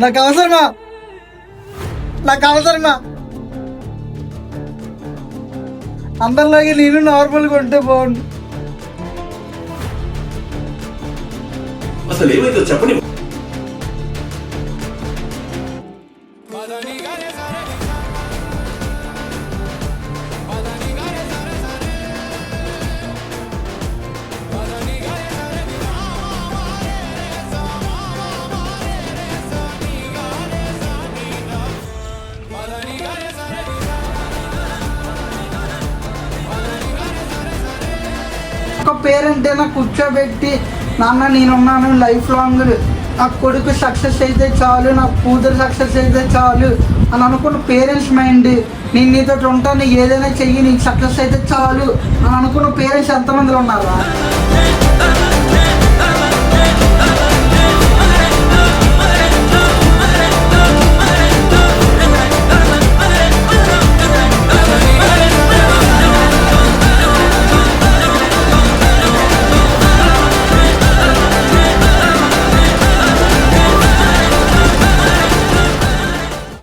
నాకు అవసరమా? నాకు అవసరమా? అందరిలాగే నేను నార్మల్గా ఉంటే బాగుండు. అసలు ఏమైతే చెప్పండి. ఒక పేరెంట్ అయినా కూర్చోబెట్టి, నాన్న నేనున్నాను లైఫ్ లాంగ్, నా కొడుకు సక్సెస్ అయితే చాలు, నా కూతురు సక్సెస్ అయితే చాలు అని అనుకున్న పేరెంట్స్ మైండ్, నేను నీతో ఉంటాను, ఏదైనా చెయ్యి, నీకు సక్సెస్ అయితే చాలు అని అనుకున్న పేరెంట్స్ ఎంతమంది ఉన్నారా?